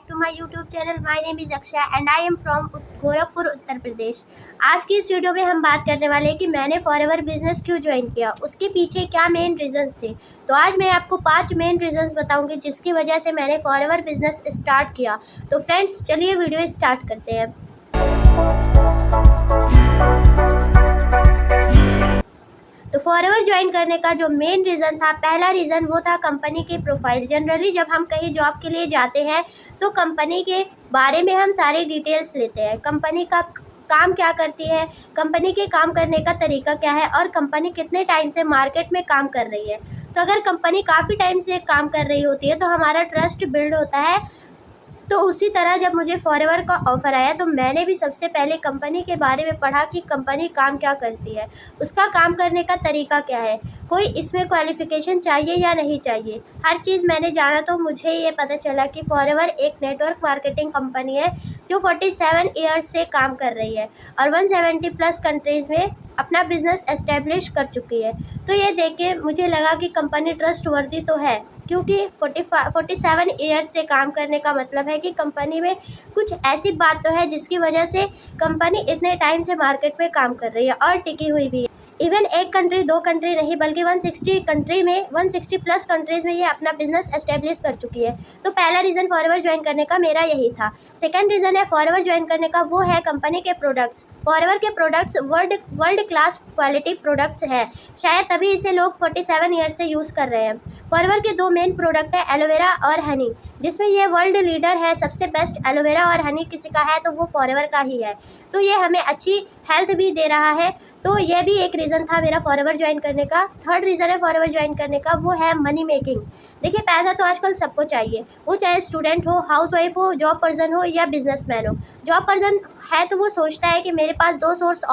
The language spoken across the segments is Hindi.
Back to my YouTube channel. My name is Akshay and I am from Gorakhpur Uttar Pradesh. आज की इस वीडियो में हम बात करने वाले हैं कि मैंने फॉरएवर बिजनेस क्यों ज्वाइन किया, उसके पीछे क्या मेन रीजंस थे। तो आज मैं आपको 5 मेन रीजंस बताऊंगी जिसकी वजह से मैंने फॉरएवर बिजनेस स्टार्ट किया। तो फ्रेंड्स चलिए वीडियो स्टार्ट करते हैं। तो फॉरएवर ज्वाइन करने का जो मेन रीज़न था, पहला रीज़न वो था कंपनी की प्रोफाइल। जनरली जब हम कहीं जॉब के लिए जाते हैं तो कंपनी के बारे में हम सारी डिटेल्स लेते हैं। कंपनी का काम क्या करती है, कंपनी के काम करने का तरीका क्या है और कंपनी कितने टाइम से मार्केट में काम कर रही है। तो अगर कंपनी काफ़ी टाइम से काम कर रही होती है तो हमारा ट्रस्ट बिल्ड होता है। तो उसी तरह जब मुझे फॉरएवर का ऑफ़र आया तो मैंने भी सबसे पहले कंपनी के बारे में पढ़ा कि कंपनी काम क्या करती है, उसका काम करने का तरीका क्या है, कोई इसमें क्वालिफ़िकेशन चाहिए या नहीं चाहिए। हर चीज़ मैंने जाना तो मुझे ये पता चला कि फॉरएवर एक नेटवर्क मार्केटिंग कंपनी है जो 47 ईयर्स से काम कर रही है और 170 प्लस कंट्रीज़ में अपना बिजनेस एस्टेब्लिश कर चुकी है। तो ये देख के मुझे लगा कि कंपनी ट्रस्टवर्दी तो है, क्योंकि 47 ईयर्स से काम करने का मतलब है कि कंपनी में कुछ ऐसी बात तो है जिसकी वजह से कंपनी इतने टाइम से मार्केट में काम कर रही है और टिकी हुई भी है। इवन एक कंट्री, 2 कंट्री नहीं बल्कि 160 कंट्री में, 160 प्लस कंट्रीज़ में ये अपना बिजनेस एस्टेब्लिश कर चुकी है। तो पहला रीज़न फॉरएवर ज्वाइन करने का मेरा यही था। सेकंड रीज़न है फॉरएवर ज्वाइन करने का, वो है कंपनी के प्रोडक्ट्स। फॉरएवर के products world class quality products हैं, शायद तभी इसे लोग 47 ईयर्स से यूज़ कर रहे हैं। फॉरएवर के 2 मेन प्रोडक्ट है एलोवेरा और हनी, जिसमें ये वर्ल्ड लीडर है। सबसे बेस्ट एलोवेरा और हनी किसी का है तो वो फॉरएवर का ही है। तो ये हमें अच्छी हेल्थ भी दे रहा है। तो ये भी एक रीज़न था मेरा फॉरएवर ज्वाइन करने का। थर्ड रीज़न है फॉरएवर ज्वाइन करने का, वो है मनी मेकिंग। देखिए पैसा तो आजकल सबको चाहिए, वो चाहे स्टूडेंट हो, हाउसवाइफ हो, जॉब पर्सन हो या बिजनेसमैन हो। जॉब पर्सन है तो वो सोचता है कि मेरे पास 2 सोर्स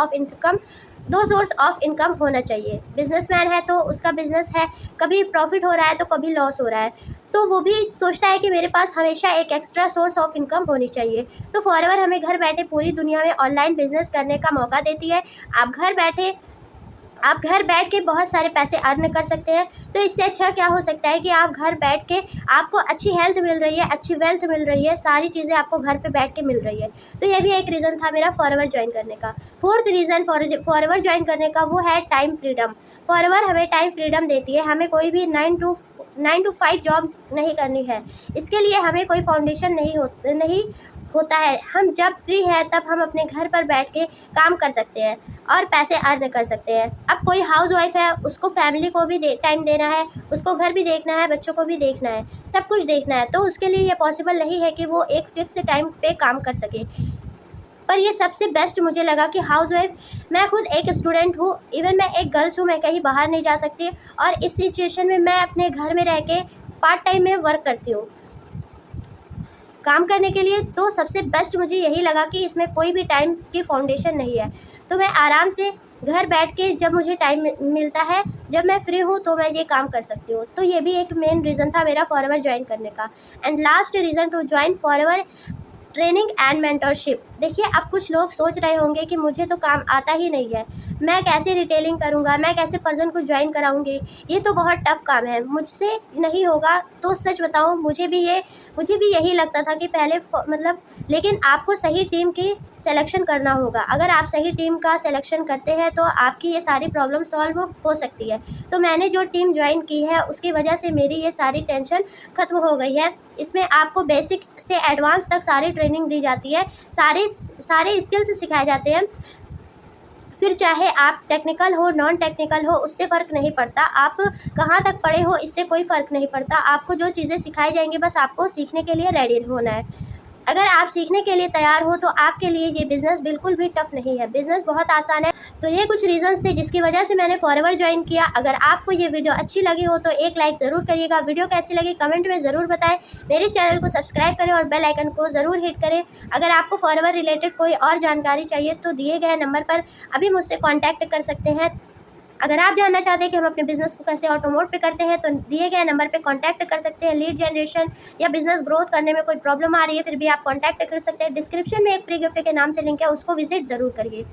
ऑफ इनकम होना चाहिए। बिजनेसमैन है तो उसका बिजनेस है, कभी प्रॉफिट हो रहा है तो कभी लॉस हो रहा है, तो वो भी सोचता है कि मेरे पास हमेशा एक एक्स्ट्रा सोर्स ऑफ इनकम होनी चाहिए। तो फॉरएवर हमें घर बैठे पूरी दुनिया में ऑनलाइन बिजनेस करने का मौका देती है। आप घर बैठ के बहुत सारे पैसे अर्न कर सकते हैं। तो इससे अच्छा क्या हो सकता है कि आप घर बैठ के, आपको अच्छी हेल्थ मिल रही है, अच्छी वेल्थ मिल रही है, सारी चीज़ें आपको घर पे बैठ के मिल रही है। तो ये भी एक रीज़न था मेरा फॉरएवर ज्वाइन करने का। फोर्थ रीज़न फॉरएवर ज्वाइन करने का वो है टाइम फ्रीडम। फॉरएवर हमें टाइम फ्रीडम देती है। हमें कोई भी 9 to 5 जॉब नहीं करनी है। इसके लिए हमें कोई फाउंडेशन नहीं होता है। हम जब फ्री है तब हम अपने घर पर बैठ के काम कर सकते हैं और पैसे अर्न कर सकते हैं। अब कोई हाउसवाइफ है, उसको फैमिली को भी टाइम देना है, उसको घर भी देखना है, बच्चों को भी देखना है, सब कुछ देखना है। तो उसके लिए ये पॉसिबल नहीं है कि वो एक फिक्स टाइम पे काम कर सके। पर ये सबसे बेस्ट मुझे लगा कि हाउसवाइफ, मैं खुद एक स्टूडेंट हूँ, इवन मैं एक गर्ल्स हूँ, मैं कहीं बाहर नहीं जा सकती और इस सिचुएशन में मैं अपने घर में रह के पार्ट टाइम में वर्क करती हूँ काम करने के लिए। तो सबसे बेस्ट मुझे यही लगा कि इसमें कोई भी टाइम की फाउंडेशन नहीं है। तो मैं आराम से घर बैठ के जब मुझे टाइम मिलता है, जब मैं फ्री हूँ तो मैं ये काम कर सकती हूँ। तो ये भी एक मेन रीज़न था मेरा फॉरएवर ज्वाइन करने का। And last reason to join forever, training and mentorship. देखिए अब कुछ लोग सोच रहे होंगे कि मुझे तो काम आता ही नहीं है, मैं कैसे रिटेलिंग करूँगा, मैं कैसे पर्सन को ज्वाइन कराऊँगी, ये तो बहुत टफ काम है, मुझसे नहीं होगा। तो सच बताऊँ मुझे भी यही लगता था कि पहले लेकिन आपको सही टीम की सिलेक्शन करना होगा। अगर आप सही टीम का सिलेक्शन करते हैं तो आपकी ये सारी प्रॉब्लम सॉल्व हो सकती है। तो मैंने जो टीम ज्वाइन की है उसकी वजह से मेरी ये सारी टेंशन ख़त्म हो गई है। इसमें आपको बेसिक से एडवांस तक सारी ट्रेनिंग दी जाती है, सारे स्किल्स सिखाए जाते हैं। फिर चाहे आप टेक्निकल हो, नॉन टेक्निकल हो, उससे फ़र्क नहीं पड़ता। आप कहाँ तक पढ़े हो, इससे कोई फ़र्क नहीं पड़ता। आपको जो चीज़ें सिखाई जाएंगी बस आपको सीखने के लिए रेडी होना है। अगर आप सीखने के लिए तैयार हो तो आपके लिए ये बिज़नेस बिल्कुल भी टफ नहीं है, बिज़नेस बहुत आसान है। तो ये कुछ रीज़न्स थे जिसकी वजह से मैंने फॉरएवर ज्वाइन किया। अगर आपको ये वीडियो अच्छी लगी हो तो एक लाइक ज़रूर करिएगा। वीडियो कैसी लगी कमेंट में ज़रूर बताएं। मेरे चैनल को सब्सक्राइब करें और बेल आइकन को ज़रूर हिट करें। अगर आपको फॉरएवर रिलेटेड कोई और जानकारी चाहिए तो दिए गए नंबर पर अभी मुझसे कॉन्टैक्ट कर सकते हैं। अगर आप जानना चाहते हैं कि हम अपने बिजनेस को कैसे ऑटोमोट पे करते हैं तो दिए गए नंबर पे कांटेक्ट कर सकते हैं। लीड जनरेशन या बिजनेस ग्रोथ करने में कोई प्रॉब्लम आ रही है फिर भी आप कांटेक्ट कर सकते हैं। डिस्क्रिप्शन में एक फ्री गिफ्ट के नाम से लिंक है, उसको विजिट ज़रूर करिए।